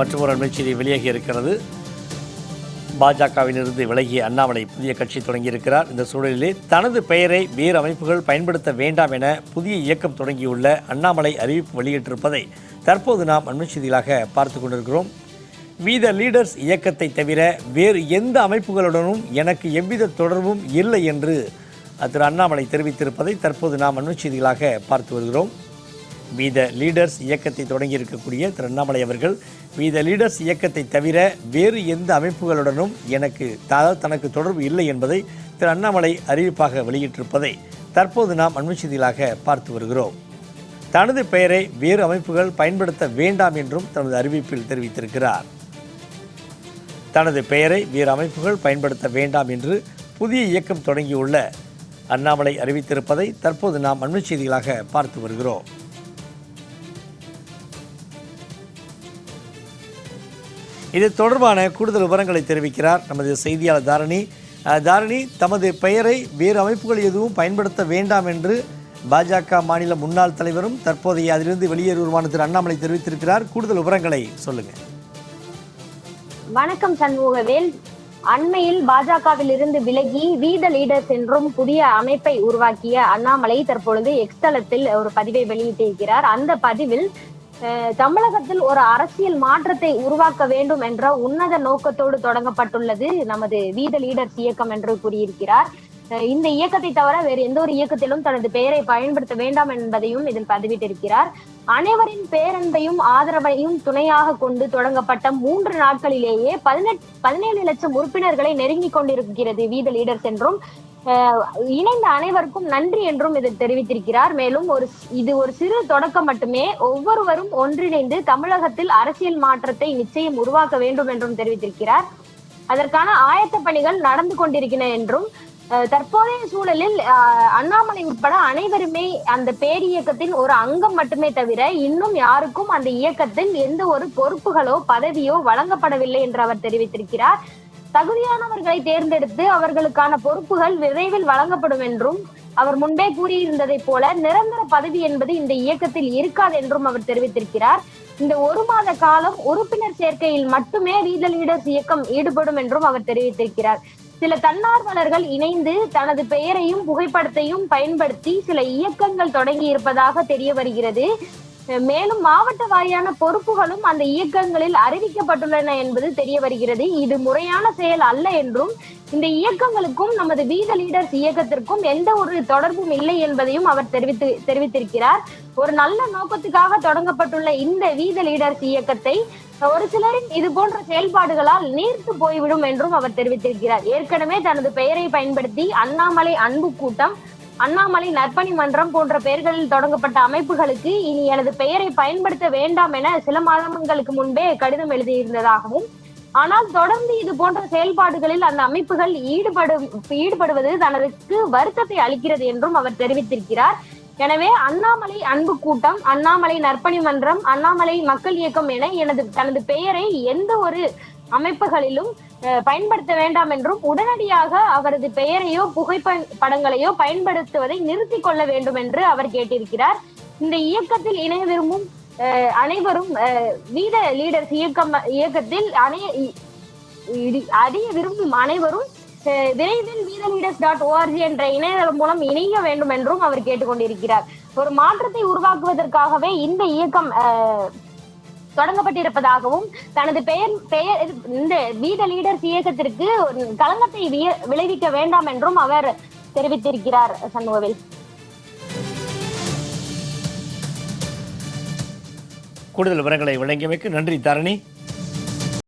மற்றும் ஒரு அண்மைச் செய்தி வெளியாகி இருக்கிறது. பாஜகவிலிருந்து விலகிய அண்ணாமலை புதிய கட்சி தொடங்கியிருக்கிறார். இந்த சூழலிலே தனது பெயரை வேறு அமைப்புகள் பயன்படுத்த வேண்டாம் என புதிய இயக்கம் தொடங்கியுள்ள அண்ணாமலை அறிவிப்பு வெளியிட்டிருப்பதை தற்போது நாம் அண்மைச் செய்திகளாக பார்த்து கொண்டிருக்கிறோம். வி த லீடர்ஸ் இயக்கத்தை தவிர வேறு எந்த அமைப்புகளுடனும் எனக்கு எவ்வித தொடர்பும் இல்லை என்று திரு அண்ணாமலை தெரிவித்திருப்பதை தற்போது நாம் அண்மைச் செய்திகளாக பார்த்து வருகிறோம். வி த லீடர்ஸ் இயக்கத்தை தொடங்கியிருக்கக்கூடிய திரு அண்ணாமலை அவர்கள் வி த லீடர்ஸ் இயக்கத்தை தவிர வேறு எந்த அமைப்புகளுடனும் தனக்கு தொடர்பு இல்லை என்பதை திரு அண்ணாமலை அறிவிப்பாக வெளியிட்டிருப்பதை தற்போது நாம் அண்மைச் செய்திகளாக பார்த்து வருகிறோம். தனது பெயரை வேறு அமைப்புகள் பயன்படுத்த வேண்டாம் என்றும் தனது அறிவிப்பில் தெரிவித்திருக்கிறார். தனது பெயரை வேறு அமைப்புகள் பயன்படுத்த வேண்டாம் என்று புதிய இயக்கம் தொடங்கியுள்ள அண்ணாமலை அறிவித்திருப்பதை தற்போது நாம் அண்மைச் செய்திகளாக பார்த்து வருகிறோம். இது தொடர்பான கூடுதல் விவரங்களை தெரிவிக்கிறார் நமது செய்தியாளர் தாரணி. தாரணி, தமது பெயரை வேறு அமைப்புகள் எதுவும் பயன்படுத்த வேண்டாம் என்று பாஜக மாநில முன்னாள் தலைவரும் தற்போதைய அதிலிருந்து வெளியேறுவருமான திரு அண்ணாமலை தெரிவித்திருக்கிறார். கூடுதல் விவரங்களை சொல்லுங்க. வணக்கம் சண்முகவேல். அண்மையில் பாஜகவில் இருந்து விலகி வி த லீடர்ஸ் என்றும் புதிய அமைப்பை உருவாக்கிய அண்ணாமலை தற்பொழுது எக்ஸ் தளத்தில் ஒரு பதிவை வெளியிட்டிருக்கிறார். அந்த பதிவில் தமிழகத்தில் ஒரு அரசியல் மாற்றத்தை உருவாக்க வேண்டும் என்ற உன்னத நோக்கத்தோடு தொடங்கப்பட்டுள்ளது நமது வி த லீடர்ஸ் இயக்கம் என்று கூறியிருக்கிறார். இந்த இயக்கத்தை தவிர வேறு எந்த ஒரு இயக்கத்திலும் தனது பெயரை பயன்படுத்த வேண்டாம் என்பதையும் இதில் பதிவிட்டிருக்கிறார். அனைவரின் பேரன்பையும் ஆதரவையும் துணையாக கொண்டு தொடங்கப்பட்ட 3 நாட்களிலேயே 17 லட்சம் உறுப்பினர்களை நெருங்கி கொண்டிருக்கிறது வி த லீடர்ஸ் என்றும் இணைந்த அனைவருக்கும் நன்றி என்றும் இதில் தெரிவித்திருக்கிறார். மேலும் இது ஒரு சிறு தொடக்கம் மட்டுமே, ஒவ்வொருவரும் ஒன்றிணைந்து தமிழகத்தில் அரசியல் மாற்றத்தை நிச்சயம் உருவாக்க வேண்டும் என்றும் தெரிவித்திருக்கிறார். அதற்கான ஆயத்த பணிகள் நடந்து கொண்டிருக்கின்றன என்றும் தற்போதைய சூழலில் அண்ணாமலை உட்பட அனைவருமே அந்த பேரியக்கத்தின் ஒரு அங்கம் மட்டுமே தவிர இன்னும் யாருக்கும் அந்த இயக்கத்தில் எந்த ஒரு பொறுப்புகளோ பதவியோ வழங்கப்படவில்லை என்று அவர் தெரிவித்திருக்கிறார். தகுதியானவர்களை தேர்ந்தெடுத்து அவர்களுக்கான பொறுப்புகள் விரைவில் வழங்கப்படும் என்றும் அவர் முன்பே கூறியிருந்ததை போல நிரந்தர பதவி என்பது இந்த இயக்கத்தில் இருக்காது என்றும் அவர் தெரிவித்திருக்கிறார். இந்த 1 மாத காலம் உறுப்பினர் சேர்க்கையில் மட்டுமே வி த லீடர்ஸ் இயக்கம் ஈடுபடும் என்றும் அவர் தெரிவித்திருக்கிறார். சில தன்னார்வலர்கள் இணைந்து தனது பெயரையும் புகைப்படத்தையும் பயன்படுத்தி சில இயக்கங்கள் தொடங்கி இருப்பதாக தெரிய வருகிறது. மேலும் மாவட்ட வாரியான பொறுப்புகளும் அந்த இயக்கங்களில் அறிவிக்கப்பட்டுள்ளன என்பது தெரிய வருகிறது. இது முறையான செயல் அல்ல என்றும் இந்த இயக்கங்களுக்கும் நமது வி த லீடர்ஸ் இயக்கத்திற்கும் எந்த ஒரு தொடர்பும் இல்லை என்பதையும் அவர் தெரிவித்திருக்கிறார். ஒரு நல்ல நோக்கத்துக்காக தொடங்கப்பட்டுள்ள இந்த வி த லீடர்ஸ் இயக்கத்தை ஒரு சிலரின் இது போன்ற செயல்பாடுகளால் நீர்த்து போய்விடும் என்றும் அவர் தெரிவித்திருக்கிறார். ஏற்கனவே தனது பெயரை பயன்படுத்தி அண்ணாமலை அன்பு கூட்டம், அண்ணாமலை நற்பணி மன்றம் போன்ற பெயர்களில் தொடங்கப்பட்ட அமைப்புகளுக்கு இனி எனது பெயரை பயன்படுத்த வேண்டாம் என சில மாதங்களுக்கு முன்பே கடிதம் எழுதியிருந்ததாகவும், ஆனால் தொடர்ந்து இது போன்ற செயல்பாடுகளில் அந்த அமைப்புகள் ஈடுபடுவது தனக்கு வருத்தத்தை அளிக்கிறது என்றும் அவர் தெரிவித்திருக்கிறார். எனவே அண்ணாமலை அன்பு கூட்டம், அண்ணாமலை நற்பணி மன்றம், அண்ணாமலை மக்கள் இயக்கம் என தனது பெயரை எந்த ஒரு அமைப்புகளிலும் பயன்படுத்த வேண்டாம் என்றும் உடனடியாக அவரது பெயரையோ புகைப்படங்களையோ பயன்படுத்துவதை நிறுத்தி கொள்ள வேண்டும் என்று அவர் கேட்டிருக்கிறார். இந்த இயக்கத்தில் இணைய விரும்பும் அனைவரும் வி த லீடர்ஸ் இயக்கத்தில் அறிய விரும்பும் அனைவரும் விரைவில் VTheLeaders.org என்ற இணையதளம் மூலம் இணைய வேண்டும் என்றும் அவர் கேட்டுக்கொண்டிருக்கிறார். ஒரு மாற்றத்தை உருவாக்குவதற்காகவே இந்த இயக்கம் தொடங்கப்பட்டிருப்பதாகவும் தனது பெயர் இந்த VTheLeaders இயக்கத்திற்கு களங்கத்தை விளைவிக்க வேண்டாம் என்றும் அவர் தெரிவித்திருக்கிறார். சண்முகவேல், கூடுதல் விவரங்களை வழங்கியமைக்கு நன்றி தரணி.